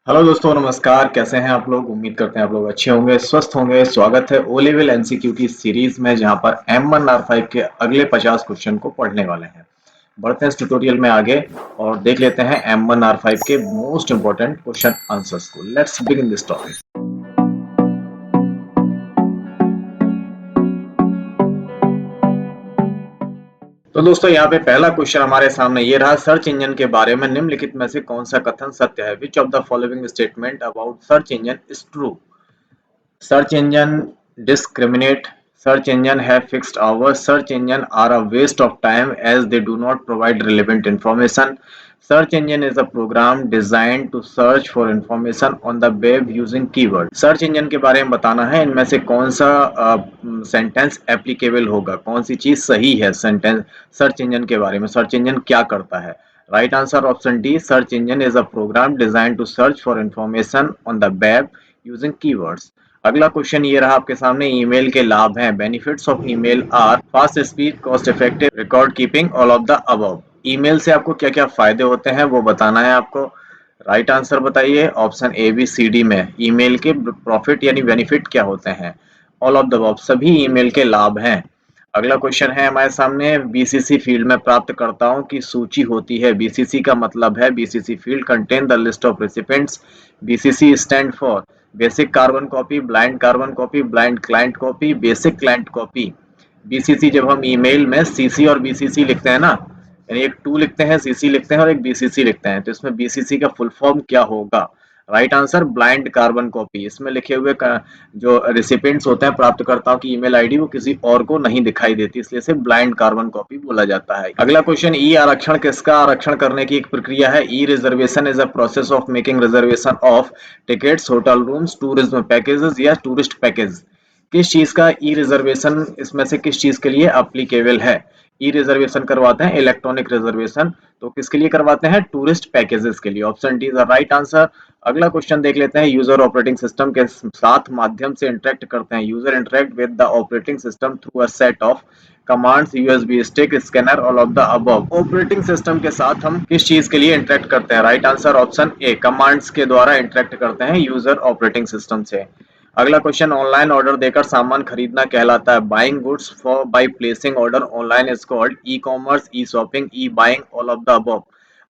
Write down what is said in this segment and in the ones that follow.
Hello दोस्तों, नमस्कार। कैसे हैं आप लोग? उम्मीद करते हैं आप लोग अच्छे होंगे, स्वस्थ होंगे। स्वागत है ओ लेवल एमसीक्यू की सीरीज में, जहां पर M1R5 के अगले 50 क्वेश्चन को पढ़ने वाले हैं। बढ़ते हैं इस ट्यूटोरियल में आगे और देख लेते हैं M1R5 के मोस्ट इंपोर्टेंट क्वेश्चन आंसर्स को। Let's begin this topic. तो दोस्तों, यहाँ पे पहला क्वेश्चन हमारे सामने ये रहा। सर्च इंजन के बारे में निम्नलिखित में से कौन सा कथन सत्य है? Which of the following statement about search engine is true? Search engine discriminate. Search engine have fixed hours. Search engine are a waste of time as they do not provide relevant information. Search engine is a program designed to search for information on the web using keyword. Search engine के बारे में बताना है, इनमें से कौन सा sentence applicable होगा, कौन सी चीज सही है सेंटेंस सर्च इंजन के बारे में। सर्च इंजन क्या करता है? Right answer option D, search engine is a program design to search for information on the web using keywords. अगला क्वेश्चन ये रहा आपके सामने। ईमेल के लाभ हैं। Benefits of email are fast speed, cost effective, record keeping, all of the above. Email से आपको क्या क्या फायदे होते हैं वो बताना है आपको। राइट आंसर बताइए option A B C D में। ईमेल के प्रॉफिट यानी बेनिफिट क्या होते हैं? ऑल ऑफ द अबव, सभी ईमेल के लाभ हैं। अगला क्वेश्चन है हमारे सामने। बीसीसी फील्ड में प्राप्तकर्ताओं की सूची होती है। बीसीसी का मतलब है BCC field contain the list of recipients. BCC stand for basic carbon copy, blind carbon copy, blind client copy, basic client copy. BCC, जब हम ईमेल में सीसी और बीसीसी लिखते हैं ना, यानी एक टू लिखते हैं, सीसी लिखते हैं और एक बीसीसी लिखते हैं, तो इसमें बीसीसी का फुल फॉर्म क्या होगा? Right answer blind carbon copy. इसमें लिखे हुए जो रेसिपिएंट्स होते हैं, प्राप्तकर्ताओं की ईमेल आईडी, वो किसी और को नहीं दिखाई देती, इसलिए इसे ब्लाइंड कार्बन कॉपी बोला जाता है। अगला क्वेश्चन, ई आरक्षण किसका आरक्षण करने की एक प्रक्रिया है? E reservation is a process of making reservation of tickets, hotel rooms, tourism packages या टूरिस्ट पैकेज। किस चीज का ई रिजर्वेशन, इसमें से किस चीज के लिए अप्लीकेबल है? ई रिजर्वेशन करवाते हैं इलेक्ट्रॉनिक रिजर्वेशन, तो किसके लिए करवाते हैं? टूरिस्ट पैकेजेस के लिए। Option D is the right answer. अगला क्वेश्चन देख लेते हैं। यूजर ऑपरेटिंग सिस्टम के साथ माध्यम से इंटरेक्ट करते हैं। User interact with the operating system through a set of commands, USB stick, scanner, all of the above. Operating system के साथ हम किस चीज के लिए इंटरेक्ट करते हैं? Right answer option A, commands के द्वारा इंटरेक्ट करते हैं यूजर ऑपरेटिंग सिस्टम से। अगला क्वेश्चन, ऑनलाइन ऑर्डर देकर सामान खरीदना कहलाता है। Buying goods for by placing order online is called e commerce, E shopping, E buying, all of the above.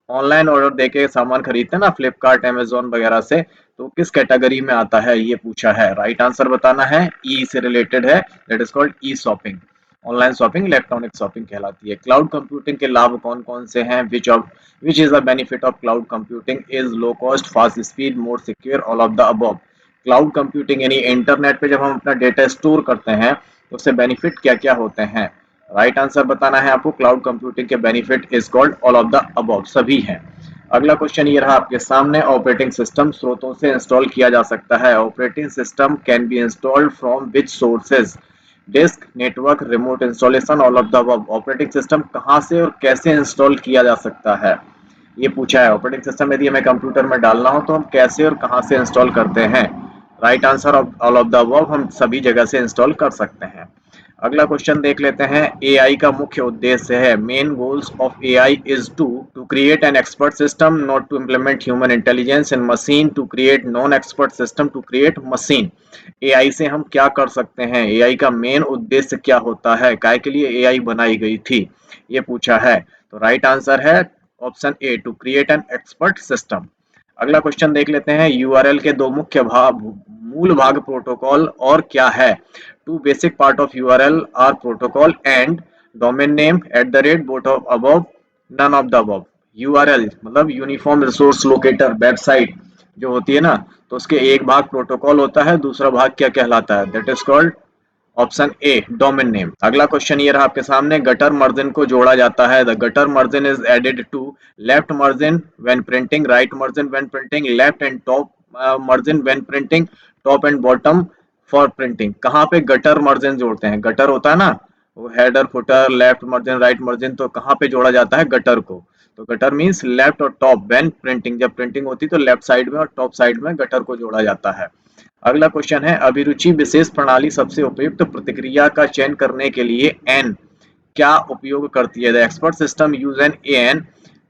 Online order देके सामान खरीदते हैं ना, फ्लिपकार्ट, अमेजोन वगैरह से, तो किस कैटेगरी में आता है ये पूछा है। राइट आंसर बताना है, ई से रिलेटेड है, that is called E shopping. Online shopping electronic shopping कहलाती है। क्लाउड कंप्यूटिंग के लाभ कौन कौन से हैं? Which is the benefit of cloud computing? Is low cost, fast speed, more secure, all of the above. Cloud computing यानी internet पे जब हम अपना डेटा स्टोर करते हैं तो उससे बेनिफिट क्या क्या होते हैं? राइट आंसर बताना है आपको। क्लाउड कंप्यूटिंग के benefit is called all of the above, सभी हैं। अगला क्वेश्चन ये रहा आपके सामने। ऑपरेटिंग सिस्टम स्रोतों से इंस्टॉल किया जा सकता है। Operating system can be installed from which sources? Disk, network, remote installation, all of the above. Operating system कहाँ से और कैसे इंस्टॉल किया जा सकता है ये पूछा है। ऑपरेटिंग सिस्टम यदि हमें कंप्यूटर में डालना हो तो हम कैसे और कहाँ से इंस्टॉल करते हैं? Right answer all of the above, हम सभी जगह से इंस्टॉल कर सकते हैं। अगला क्वेश्चन देख लेते हैं। एआई का मुख्य उद्देश्य है। Main goals of AI is to create an expert system, not to implement human intelligence in machine, to create non expert system, to create machine. AI से हम क्या कर सकते हैं? एआई का मेन उद्देश्य क्या होता है? काय के लिए एआई बनाई गई थी ये पूछा है। तो राइट आंसर है option A, to create an expert system. अगला क्वेश्चन देख लेते हैं। यूआरएल के दो मुख्य भाग, मूल भाग प्रोटोकॉल और क्या है? Two basic part of URL are protocol and domain name @ both of above, none of the above. URL मतलब यूनिफॉर्म रिसोर्स लोकेटर, वेबसाइट जो होती है ना, तो उसके एक भाग प्रोटोकॉल होता है, दूसरा भाग क्या कहलाता है? That is called option A, domain name. अगला क्वेश्चन ये रहा आपके सामने। गटर मार्जिन को जोड़ा जाता है। The gutter margin is added to left margin when printing, right margin when printing, left and top margin when printing, top and bottom for printing. कहाँ पे गटर मार्जिन जोड़ते हैं? गटर होता है ना, वो header, footer, left margin, right margin, तो कहाँ पे जोड़ा जाता है गटर को? तो गटर मीन्स लेफ्ट और टॉप व्हेन प्रिंटिंग, जब प्रिंटिंग होती है तो लेफ्ट साइड में और टॉप साइड में गटर को जोड़ा जाता है। अगला क्वेश्चन है। अभिरुचि विशेष प्रणाली सबसे उपयुक्त प्रतिक्रिया का चयन करने के लिए एन क्या उपयोग करती है? The expert system use an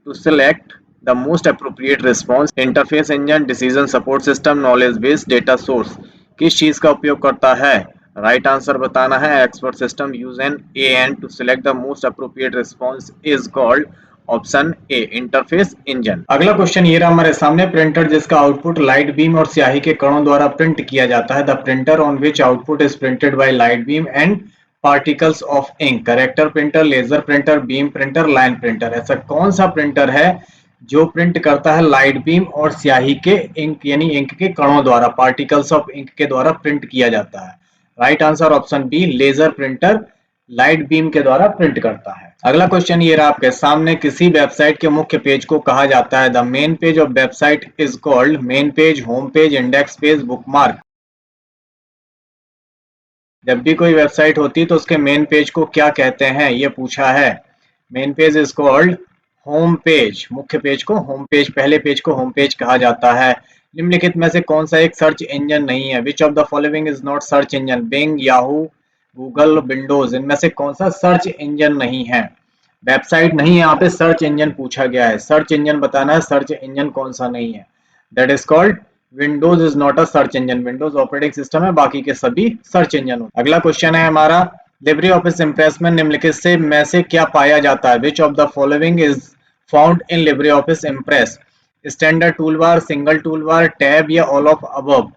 to select the most appropriate response, interface engine, decision support system, knowledge based data source. किस चीज का उपयोग करता है? राइट आंसर बताना है। Expert system use an an to select the most appropriate response is called option A interface engine. अगला question ये रहा हमारे सामने, प्रिंटर जिसका आउटपुट लाइट बीम और स्याही के कणों द्वारा प्रिंट किया जाता है। The printer on which output is printed by light beam and particles of ink, character printer, laser printer, beam printer, line printer. ऐसा कौन सा प्रिंटर है जो प्रिंट करता है लाइट बीम और स्याही के इंक यानी इंक के कणों द्वारा, पार्टिकल्स ऑफ इंक के द्वारा प्रिंट किया जाता है? Right answer option B laser printer light beam के द्वारा प्रिंट करता है। अगला क्वेश्चन ये रहा आपके सामने, किसी वेबसाइट के मुख्य पेज को कहा जाता है? The main page of website is called main page, home page, index page, bookmark. जब भी कोई वेबसाइट होती है तो उसके मेन पेज को क्या कहते हैं, ये पूछा है। Main page is called home page, मुख्य पेज को होम पेज, पहले पेज को होम पेज कहा जाता है। निम्नलिखित में से कौन सा एक सर्च इंजन नहीं है? Which of the following is not search engine? Bing, Yahoo, Google, Windows. इनमें से कौन सा सर्च इंजन नहीं है? वेबसाइट नहीं है, यहाँ पे सर्च इंजन पूछा गया है। सर्च इंजन बताना है, सर्च इंजन कौन सा नहीं है। That is called Windows is not a search engine. Windows operating system है, बाकी के सभी सर्च इंजन होते हैं। अगला क्वेश्चन है हमारा, लिब्रे ऑफिस इम्प्रेस में निम्नलिखित से में से क्या पाया जाता है? Which of the following is found in Libre office impress? Standard tool bar, single tool bar, tab या ऑल ऑफ अबव?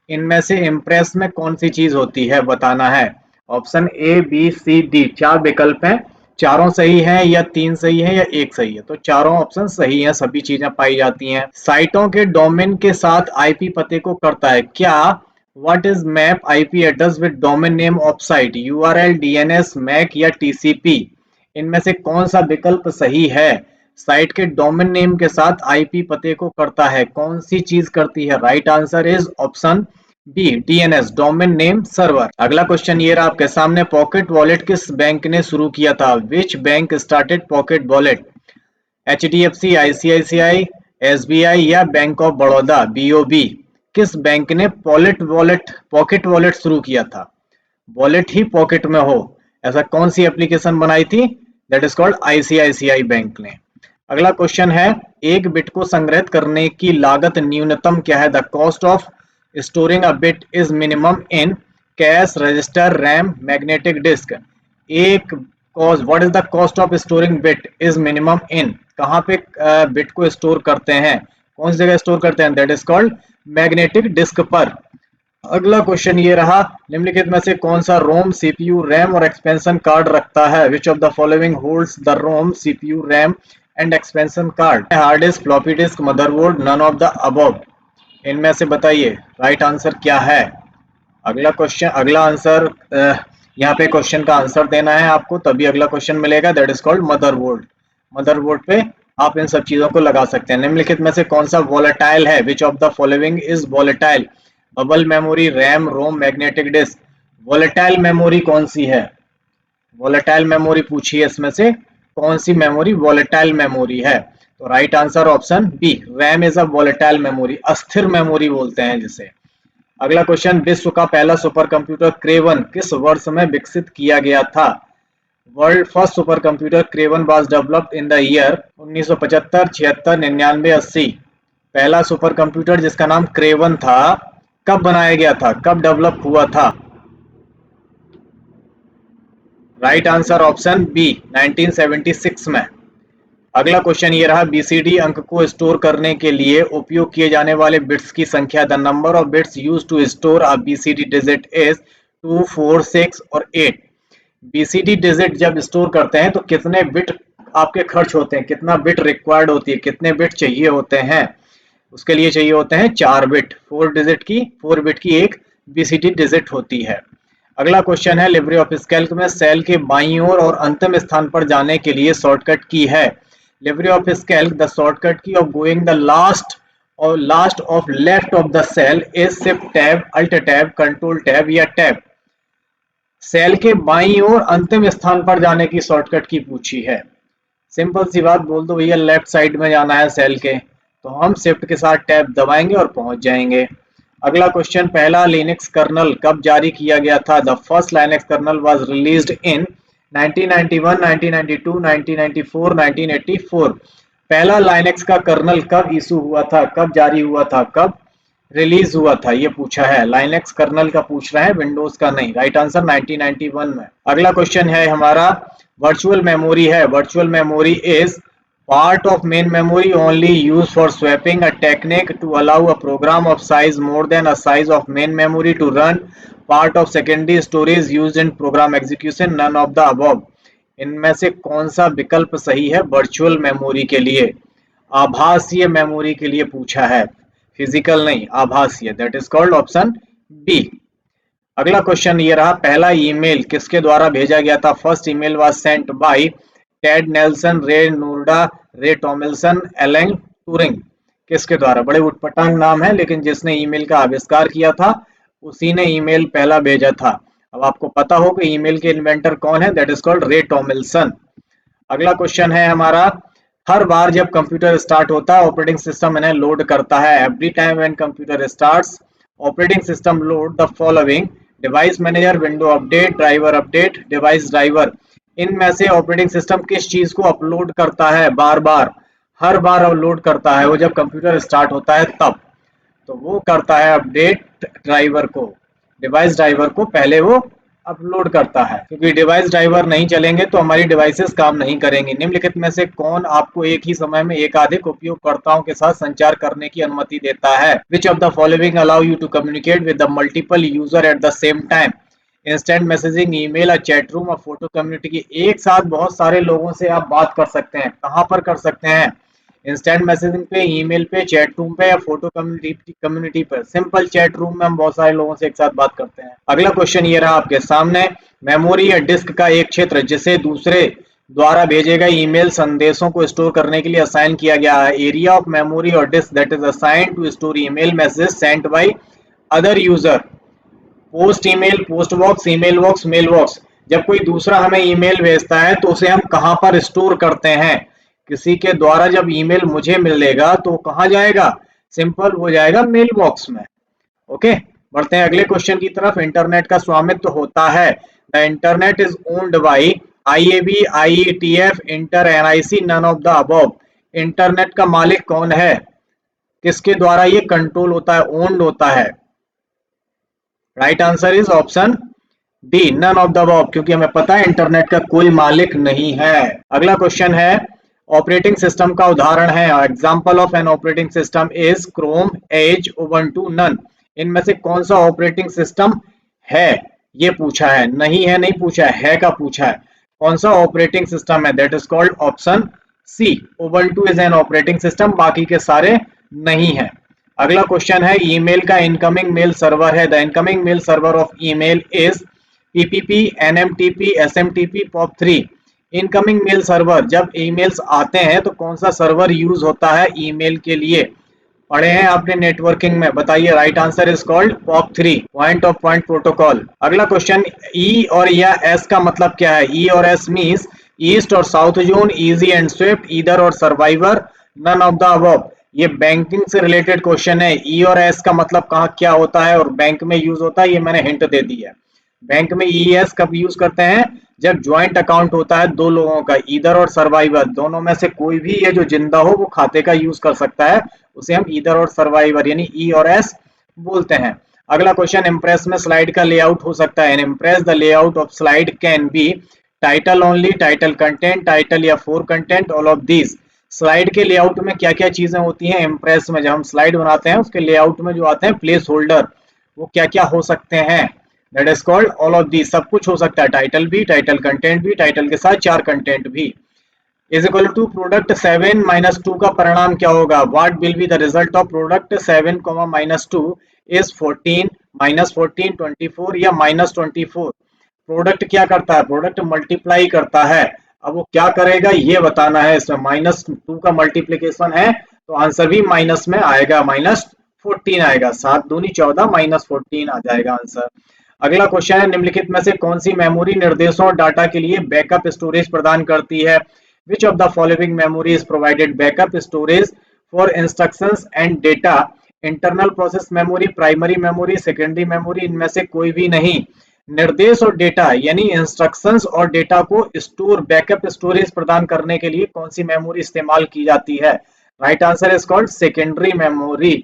इनमें से इम्प्रेस में कौन सी चीज होती है बताना है। Option A, B, C, D, चार विकल्प हैं। चारों सही है या तीन सही है या एक सही है? तो चारों ऑप्शन सही हैं, सभी चीजें पाई जाती हैं। साइटों के डोमेन के साथ आईपी पते को करता है क्या? What is map IP address with domain name of site? URL, DNS, MAC या टीसीपी? इनमें से कौन सा विकल्प सही है? साइट के डोमेन नेम के साथ आईपी पते को करता है, कौन सी चीज करती है? Right answer is option B DNS, domain name server. अगला क्वेश्चन ये रहा आपके सामने, पॉकेट वॉलेट किस बैंक ने शुरू किया था? Which bank started pocket wallet? HDFC, ICICI, SBI या बैंक ऑफ बड़ौदा, बीओबी? किस बैंक ने पॉकेट वॉलेट शुरू किया था? वॉलेट ही पॉकेट में हो, ऐसा कौन सी एप्लीकेशन बनाई थी? That is called ICICI bank ने। अगला क्वेश्चन है, एक बिट को संग्रहित करने की लागत न्यूनतम क्या है? The cost of storing a bit is minimum in cache, register, RAM, magnetic disk. एक cost, what is the cost of storing bit is minimum in, कहाँ पे बिट को स्टोर करते हैं, कौन सी जगह स्टोर करते हैं? That is called magnetic disk पर। अगला क्वेश्चन ये रहा, निम्नलिखित में से कौन सा रोम, सीपीयू, रैम और एक्सपेंशन कार्ड रखता है? Which of the following holds the ROM, CPU, RAM and expansion card? Hard disk, floppy disk, motherboard, none of the above? इनमें से बताइए राइट आंसर क्या है। अगला क्वेश्चन, अगला आंसर यहाँ पे क्वेश्चन का आंसर देना है आपको, तभी अगला क्वेश्चन मिलेगा। That is called motherboard. Motherboard पे आप इन सब चीजों को लगा सकते हैं। निम्नलिखित में से कौन सा वॉलेटाइल है? Which of the following is volatile? Bubble memory, RAM, ROM, magnetic disk? Volatile memory कौन सी है? वॉलेटाइल मेमोरी पूछी है, इसमें से कौन सी मेमोरी वॉलेटाइल मेमोरी है? तो right answer option B RAM is a volatile memory, अस्थिर मेमोरी बोलते हैं जिसे। अगला क्वेश्चन, विश्व का पहला सुपर कंप्यूटर क्रेवन किस वर्ष में विकसित किया गया था? World first super computer Kraven was developed in the year 1975, 76, 99, 80? पहला सुपर कंप्यूटर जिसका नाम क्रेवन था, कब बनाया गया था, कब डेवलप हुआ था? राइट आंसर ऑप्शन बी 1976 में। अगला क्वेश्चन ये रहा, बीसीडी अंक को स्टोर करने के लिए उपयोग किए जाने वाले बिट्स की संख्या। The number of bits used to store a BCD digit is 2, 4, 6 और 8। बीसीडी डिजिट जब स्टोर करते हैं तो कितने बिट आपके खर्च होते हैं, कितना बिट रिक्वायर्ड होती है, कितने बिट चाहिए होते हैं? उसके लिए चाहिए होते हैं 4 बिट। 4 बिट की एक बीसीडी डिजिट होती है। अगला क्वेश्चन है, लिब्रे ऑफिस कैल्क में सेल के बाईं ओर और अंतिम स्थान पर जाने के लिए शॉर्टकट की है। LibreOffice Calc the shortcut key of going the last of left of the cell is shift tab, alt tab, control tab या टैब? सेल के बाईं ओर अंतिम स्थान पर जाने की शॉर्टकट की पूछी है। सिंपल सी बात बोल दो भैया, लेफ्ट साइड में जाना है सेल के, तो हम शिफ्ट के साथ टैब दबाएंगे और पहुंच जाएंगे। अगला क्वेश्चन, पहला लिनक्स कर्नल कब जारी किया गया था? The first Linux kernel was released in 1991, 1992, 1994, 1984? पहला लाइनेक्स का कर्नल कब इशू हुआ था, कब जारी हुआ था, कब रिलीज हुआ था, ये पूछा है। लाइनेक्स कर्नल का पूछ रहा है, विंडोज का नहीं। राइट आंसर 1991 में। अगला क्वेश्चन है हमारा, वर्चुअल मेमोरी है। Virtual memory is part of main memory only used for swapping, a technique to allow a program of size more than a size of main memory to run part of secondary storage used in program execution, none of the above। इनमें से कौन सा विकल्प सही है virtual memory के लिए? आभासीय मेमोरी के लिए पूछा है, फिजिकल नहीं, आभासीय, that is called option B. अगला क्वेश्चन ये रहा, पहला ईमेल किसके द्वारा भेजा गया था? First email was sent by Ted Nelson, Ray नूरडा, रे टॉमिल्सन, एलन ट्यूरिंग। किसके द्वारा? बड़े उटपटांग नाम है, लेकिन जिसने ईमेल का आविष्कार किया था उसी ने ईमेल पहला भेजा था। अब आपको पता हो कि ईमेल के इन्वेंटर कौन है, दैट इज कॉल्ड रे टॉमिल्सन। अगला क्वेश्चन है हमारा, हर बार जब कंप्यूटर स्टार्ट होता है ऑपरेटिंग सिस्टम इन्हें लोड करता है। Every time when computer starts operating system load the following: device manager, window update, driver update, device driver. इनमें से ऑपरेटिंग सिस्टम किस चीज को अपलोड करता है बार बार? हर बार अपलोड करता है वो जब कंप्यूटर स्टार्ट होता है तब। तो वो करता है अपडेट ड्राइवर को, डिवाइस ड्राइवर को पहले वो अपलोड करता है, क्योंकि डिवाइस ड्राइवर नहीं चलेंगे तो हमारी डिवाइसेस काम नहीं करेंगी। निम्नलिखित में से कौन आपको एक ही समय में एकाधिक उपयोगकर्ताओं के साथ संचार करने की अनुमति देता है? Which of the following allow you to communicate with the multiple user at the same time? Instant messaging, email, chat room और फोटो कम्युनिटी की एक साथ बहुत सारे लोगों से आप बात कर सकते हैं। कहां पर कर सकते हैं? इंस्टेंट मैसेजिंग पे, ईमेल पे, चैट रूम पे या फोटो कम्युनिटी पर। सिंपल चैट रूम में हम बहुत सारे लोगों से एक साथ बात करते हैं। अगला क्वेश्चन ये रहा आपके सामने, मेमोरी या डिस्क का एक क्षेत्र जिसे दूसरे द्वारा भेजे गए ईमेल संदेशों को स्टोर करने के लिए असाइन किया गया है। एरिया ऑफ मेमोरी और disk that is assigned to store email message sent by other user. Post email, post box, email box, mail box. जब कोई दूसरा हमें ईमेल भेजता है तो उसे हम कहां पर स्टोर करते हैं? किसी के द्वारा जब ईमेल मुझे मिलेगा तो कहां जाएगा? सिंपल, वो जाएगा मेल बॉक्स में। ओके, बढ़ते हैं अगले क्वेश्चन की तरफ। इंटरनेट का स्वामित्व होता है। The internet is owned by IAB, IETF, inter, NIC, none of the above. Internet का मालिक कौन है? किसके द्वारा ये कंट्रोल होता है, ओन्ड होता है? Right answer is option D, none of the above, क्योंकि हमें पता है इंटरनेट का कोई मालिक नहीं है। अगला क्वेश्चन है, ऑपरेटिंग सिस्टम का उदाहरण है। Example of an operating system is Chrome, Edge, Ubuntu, none. इनमें से कौन सा ऑपरेटिंग सिस्टम है, ये पूछा है। नहीं है नहीं पूछा है का पूछा है। कौन सा ऑपरेटिंग सिस्टम है? That is called option C, Ubuntu is an operating system, बाकी के सारे नहीं है। अगला क्वेश्चन है, ईमेल का इनकमिंग मेल सर्वर है। The incoming mail server of email is PPP, NMTP, SMTP, पॉप3। इनकमिंग मेल सर्वर, जब ईमेल्स आते हैं तो कौन सा सर्वर यूज होता है ईमेल के लिए? पढ़े हैं आपने नेटवर्किंग में, बताइए। राइट आंसर इज कॉल्ड पॉप3, पॉइंट ऑफ पॉइंट प्रोटोकॉल। अगला क्वेश्चन, ई और या एस का मतलब क्या है? ई और एस मीन्स ईस्ट और south zone, easy and swift, either और survivor, none of the above. ये बैंकिंग से रिलेटेड क्वेश्चन है। ई और एस का मतलब कहाँ क्या होता है और बैंक में यूज होता है, ये मैंने हिंट दे दी है। बैंक में ई एस कब यूज करते हैं? जब ज्वाइंट अकाउंट होता है दो लोगों का, ईदर और सर्वाइवर, दोनों में से कोई भी ये जो जिंदा हो वो खाते का यूज कर सकता है, उसे हम ईदर और सर्वाइवर यानी ई और एस बोलते हैं। अगला क्वेश्चन, इम्प्रेस में स्लाइड का लेआउट हो सकता है। In Impress the layout of slide can be title only, title content, title या four content, all of these. Slide के लेआउट में क्या क्या चीजें होती हैं इम्प्रेस में? जब हम स्लाइड बनाते हैं उसके लेआउट में जो आते हैं प्लेस होल्डर, वो क्या क्या हो सकते हैं? That is called all of these. सब कुछ हो सकता है, टाइटल भी, टाइटल कंटेंट भी, टाइटल के साथ चार कंटेंट भी। Is equal to product 7 minus 2 का परिणाम क्या होगा? What will be the result of product 7 minus 2 is 14, minus 14, 24 या माइनस 24? प्रोडक्ट क्या करता है? प्रोडक्ट मल्टीप्लाई करता है। अब वो क्या करेगा ये बताना है। इसमें माइनस 2 का मल्टीप्लीकेशन है तो आंसर भी माइनस में आएगा, माइनस 14 आएगा। 7 दूनी 14, माइनस 14 आ जाएगा आंसर। अगला क्वेश्चन है, निम्नलिखित में से कौन सी मेमोरी निर्देशों और डाटा के लिए बैकअप स्टोरेज प्रदान करती है? Which of the following memory is provided backup storage for instructions and data? Internal process memory, primary memory, secondary memory, इनमें से कोई भी नहीं। निर्देश और डेटा यानी इंस्ट्रक्शंस और डेटा को स्टोर बैकअप स्टोरेज प्रदान करने के लिए कौन सी मेमोरी इस्तेमाल की जाती है? Right answer is called secondary memory.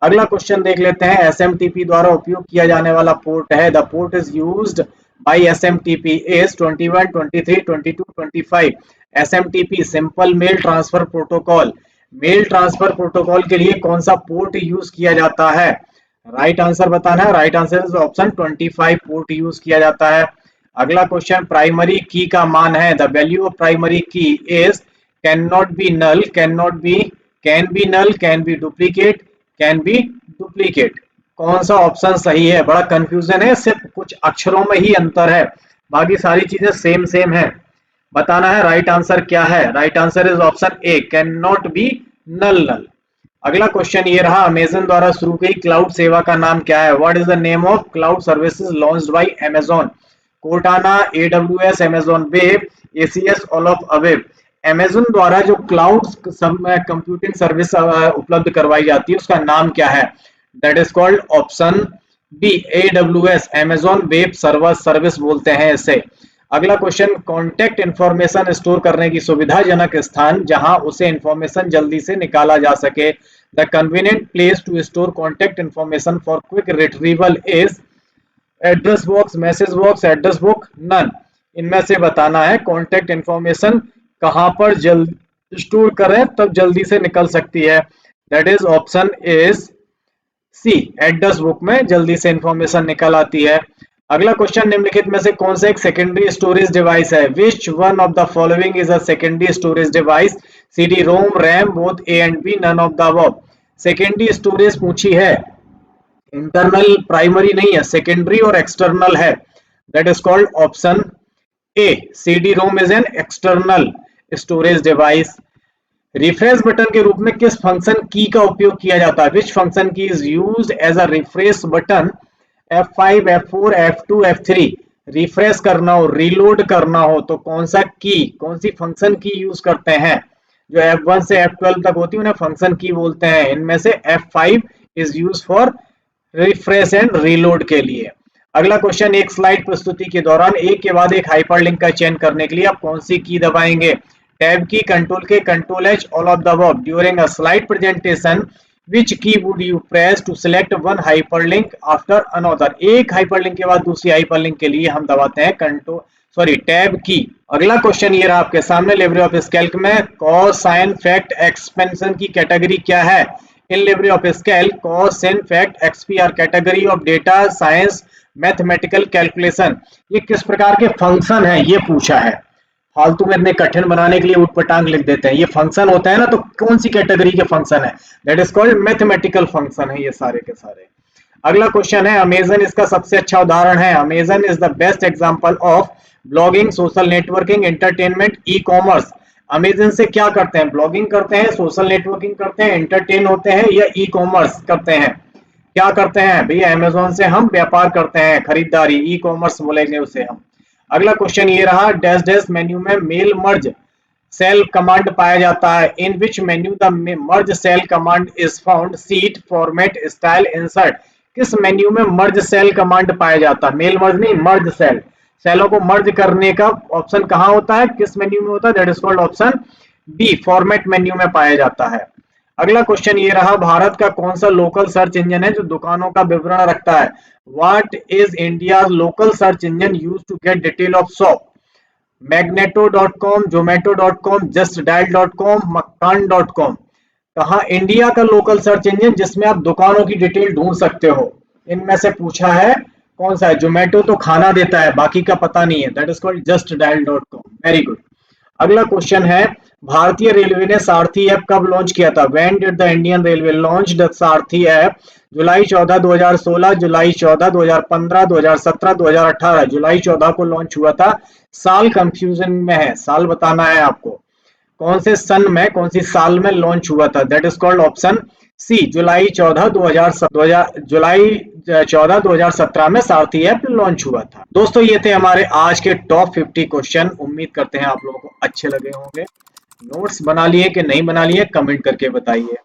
अगला क्वेश्चन देख लेते हैं। एसएमटीपी द्वारा उपयोग किया जाने वाला पोर्ट है। The port is used by SMTP is 21, 23, 22, 25। SMTP simple mail transfer protocol. Mail transfer protocol के लिए कौन सा पोर्ट यूज किया जाता है? राइट आंसर बताना है। Right answer is option 25 port use किया जाता है। अगला क्वेश्चन, प्राइमरी की का मान है। The value of primary key is can not be null, can not be, can be null, can be duplicate, can be duplicate. कौन सा ऑप्शन सही है? बड़ा कंफ्यूजन है, सिर्फ कुछ अक्षरों में ही अंतर है, बाकी सारी चीजें सेम सेम है। बताना है राइट आंसर क्या है। Right answer is option A, can not be null null. अगला क्वेश्चन ये रहा, अमेजन द्वारा शुरू की क्लाउड सेवा का नाम क्या है? What is the name of cloud services launched by Amazon? Cortana, AWS, Amazon web, ACS, all of above. Amazon द्वारा जो क्लाउड कंप्यूटिंग सर्विस उपलब्ध करवाई जाती है उसका नाम क्या है? That is called option B, AWS, Amazon web server service बोलते हैं इसे। अगला क्वेश्चन, कॉन्टेक्ट इंफॉर्मेशन स्टोर करने की सुविधाजनक स्थान जहां उसे इंफॉर्मेशन जल्दी से निकाला जा सके। The convenient place to store contact information for quick retrieval is address box, message box, address book, none. इनमें से बताना है कॉन्टेक्ट इंफॉर्मेशन कहां पर जल्द स्टोर करें तब जल्दी से निकल सकती है। That is option is C, address book में जल्दी से इंफॉर्मेशन निकल आती है। अगला क्वेश्चन, निम्नलिखित में से कौन सा एक सेकेंडरी स्टोरेज डिवाइस है? Which one of the following is a secondary storage device? CD ROM, RAM, both A and B, none of the above. Secondary storage पूछी है, इंटरनल प्राइमरी नहीं है, सेकेंडरी और एक्सटर्नल है। That is called option A, CD ROM is an external storage device. Refresh button के रूप में किस फंक्शन की का उपयोग किया जाता है? Which function key is used as a refresh button? F5, F4, F2, F3। Refresh करना हो, रीलोड करना हो तो कौन सा की, कौन सी फंक्शन की यूज करते हैं? जो F1 से F12 तक होती है उन्हें फंक्शन की बोलते हैं। इनमें से F5 is use for refresh and reload के लिए। अगला क्वेश्चन, एक स्लाइड प्रस्तुति के दौरान एक के बाद एक हाइपरलिंक का चयन करने के लिए आप कौन सी की दबाएंगे? टैब की, कंट्रोल के, control H, all of the above. During a slide presentation which key would you press to select one hyperlink after another? एक हाइपरलिंक के बाद दूसरी हाइपरलिंक के लिए हम दबाते हैं टैब की। अगला क्वेश्चन ये रहा आपके सामने, लिब्रे ऑफिस कैल्क में कॉस, साइन, फैक्ट, एक्सपेंशन की कैटेगरी क्या है? In LibreOffice Calc cos, sine, fact, exp are category of data science mathematical calculation. ये किस प्रकार के फंक्शन है ये पूछा है। फालतू में इतने कठिन बनाने के लिए उठपटांग लिख देते हैं। ये फंक्शन होता है ना, तो कौन सी कैटेगरी के फंक्शन है? That is called mathematical function है ये सारे के सारे। अगला क्वेश्चन है, अमेजन इसका सबसे अच्छा उदाहरण है। Amazon is the best example of blogging, social networking, entertainment, e commerce. Amazon से क्या करते हैं? ब्लॉगिंग करते हैं, सोशल नेटवर्किंग करते हैं, एंटरटेन होते हैं या ई कॉमर्स करते हैं? क्या करते हैं भैया? अमेजोन से हम व्यापार करते हैं, खरीदारी, ई कॉमर्स बोलेंगे उसे हम। अगला क्वेश्चन ये रहा, डैश डैश मेन्यू में मेल मर्ज सेल कमांड पाया जाता है। In which menu the merge cell command is found? Sheet, format, style, insert. किस मेन्यू में मर्ज सेल कमांड पाया जाता है? मेल मर्ज नहीं, मर्ज सेल। सेलों को मर्ज करने का ऑप्शन कहां होता है, किस मेन्यू में होता है? That is called option B, format menu में पाया जाता है। अगला क्वेश्चन ये रहा, भारत का कौन सा लोकल सर्च इंजन है जो दुकानों का विवरण रखता है? What is India's local search engine used to get detail of shop? Magneto.com, Zomato.com, JustDial.com, Makan.com। कहा इंडिया का लोकल सर्च इंजन जिसमें आप दुकानों की डिटेल ढूंढ सकते हो, इनमें से पूछा है कौन सा है? जोमेटो तो खाना देता है, बाकी का पता नहीं है। That is called JustDial.com। Very good. अगला क्वेश्चन है, भारतीय रेलवे ने सारथी ऐप कब लॉन्च किया था? When did the Indian railway launch the Sarathi app? जुलाई 14, 2016, जुलाई 14, 2015, 2017, 2018। जुलाई 14 को लॉन्च हुआ था। साल कंफ्यूजन में है, साल बताना है आपको। कौन से सन में, कौन सी साल में लॉन्च हुआ था? That is called option C, जुलाई 14, 2017 में सारथी ऐप लॉन्च हुआ था। दोस्तों ये थे हमारे आज के टॉप 50 क्वेश्चन। उम्मीद करते हैं आप लोगों को अच्छे लगे होंगे। नोट्स बना लिए कि नहीं बना लिए कमेंट करके बताइए।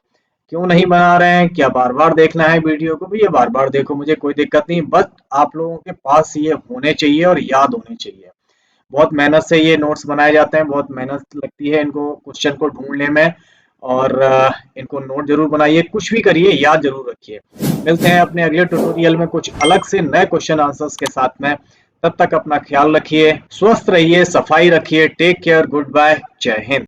क्यों नहीं बना रहे हैं, क्या बार बार देखना है वीडियो को? भैया बार बार देखो, मुझे कोई दिक्कत नहीं, बस आप लोगों के पास ये होने चाहिए और याद होने चाहिए। बहुत मेहनत से ये नोट्स बनाए जाते हैं, बहुत मेहनत लगती है इनको क्वेश्चन को ढूंढने में, और इनको नोट जरूर बनाइए, कुछ भी करिए याद जरूर रखिए। मिलते हैं अपने अगले ट्यूटोरियल में कुछ अलग से नए क्वेश्चन आंसर्स के साथ में। तब तक अपना ख्याल रखिए, स्वस्थ रहिए, सफाई रखिए। टेक केयर, गुड बाय, जय हिंद।